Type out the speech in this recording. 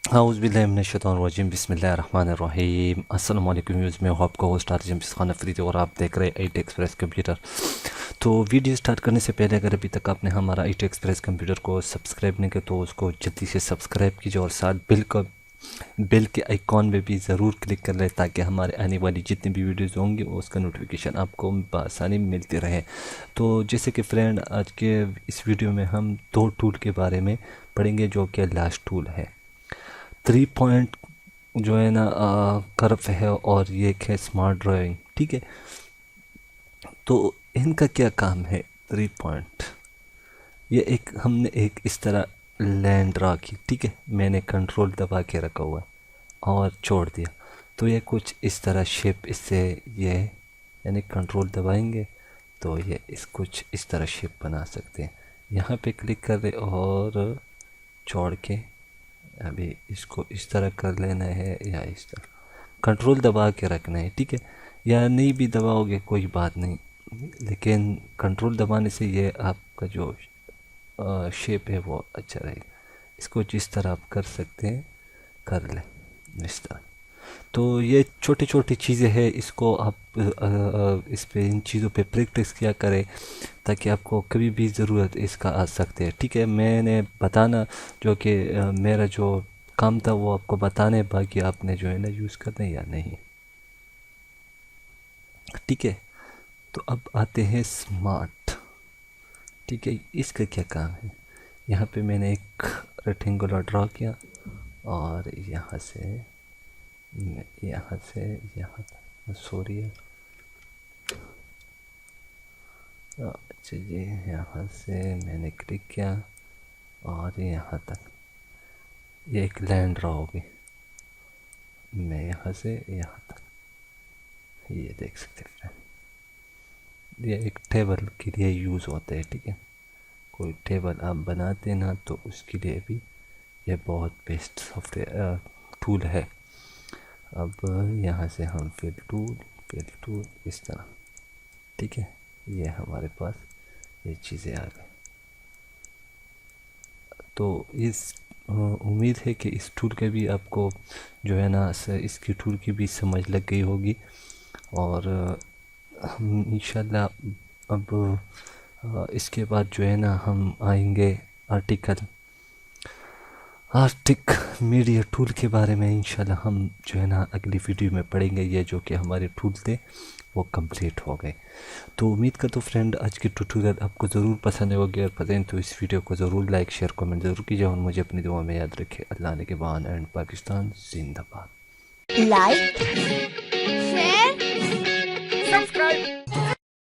हाउज़ुबिल्लाहिमिनश्शैतानिर्रजीम बिस्मिल्लाहिर्रहमानिर्रहीम। अस्सलाम वालेकुम व्यूज़, मैं हूं आपका होस्ट आरजम खान अफरीदी और आप देख रहे हैं IT एक्सप्रेस कंप्यूटर। तो वीडियो स्टार्ट करने से पहले अगर अभी तक आपने हमारा IT एक्सप्रेस कंप्यूटर को सब्सक्राइब नहीं किया तो उसको जल्दी से सब्सक्राइब कीजिए और साथ बिल के आइकॉन में भी ज़रूर क्लिक कर लें ताकि हमारे आने वाली जितनी भी वीडियोज़ होंगी उसका नोटिफिकेशन आपको बआसानी मिलती रहे। तो जैसे कि फ्रेंड, आज के इस वीडियो में हम दो टूल के बारे में पढ़ेंगे जो कि लास्ट टूल है। 3 पॉइंट जो है ना कर्व है और ये एक है स्मार्ट ड्राइविंग। ठीक है, तो इनका क्या काम है? 3 पॉइंट, ये एक हमने एक इस तरह लाइन ड्रा की। ठीक है, मैंने कंट्रोल दबा के रखा हुआ है और छोड़ दिया, तो ये कुछ इस तरह शेप इससे ये यानी कंट्रोल दबाएंगे तो ये कुछ इस तरह शेप बना सकते हैं। यहाँ पे क्लिक कर दे और छोड़ के अभी इसको इस तरह कर लेना है या इस तरह कंट्रोल दबा के रखना है। ठीक है, या नहीं भी दबाओगे कोई बात नहीं, लेकिन कंट्रोल दबाने से ये आपका जो शेप है वो अच्छा रहेगा। इसको जिस तरह आप कर सकते हैं कर लें इस तरह। तो ये छोटी छोटी चीज़ें हैं, इसको आप इस पे इन चीज़ों पे प्रैक्टिस किया करें ताकि आपको कभी भी ज़रूरत इसका आ सकते हैं। ठीक है, मैंने बताना जो कि मेरा जो काम था वो आपको बताने, बाकी आपने जो है ना यूज़ करना है या नहीं। ठीक है, तो अब आते हैं स्मार्ट। ठीक है, इसका क्या काम है? यहाँ पे मैंने एक रेक्टेंगुलर ड्रा किया और यहाँ से यहाँ तक, सॉरी अच्छा जी, यहाँ से मैंने क्लिक किया और यहाँ तक ये एक लाइन ड्रा होगी। मैं यहाँ से यहाँ तक ये देख सकते हैं, ये एक टेबल के लिए यूज़ होता है। ठीक है, कोई टेबल आप बनाते ना तो उसके लिए भी ये बहुत बेस्ट सॉफ्टवेयर टूल है। अब यहाँ से हम फिल टूल इस तरह। ठीक है, ये हमारे पास ये चीज़ें आ गई। तो इस उम्मीद है कि इस टूल के भी आपको जो है ना इसकी टूल की भी समझ लग गई होगी और हम इंशाल्लाह अब इसके बाद जो है ना हम आएंगे आर्टिक मीडिया टूल के बारे में। इंशाल्लाह हम जो है ना अगली वीडियो में पढ़ेंगे। ये जो कि हमारे टूल थे वो कंप्लीट हो गए। तो उम्मीद करता हूँ फ्रेंड आज की ट्यूटोरियल आपको ज़रूर पसंद होगी, और पसंद तो इस वीडियो को ज़रूर लाइक शेयर कमेंट ज़रूर कीजिए और मुझे अपनी दुआ में याद रखें। अल्लाह ने के बान एंड पाकिस्तान जिंदाबाद। like,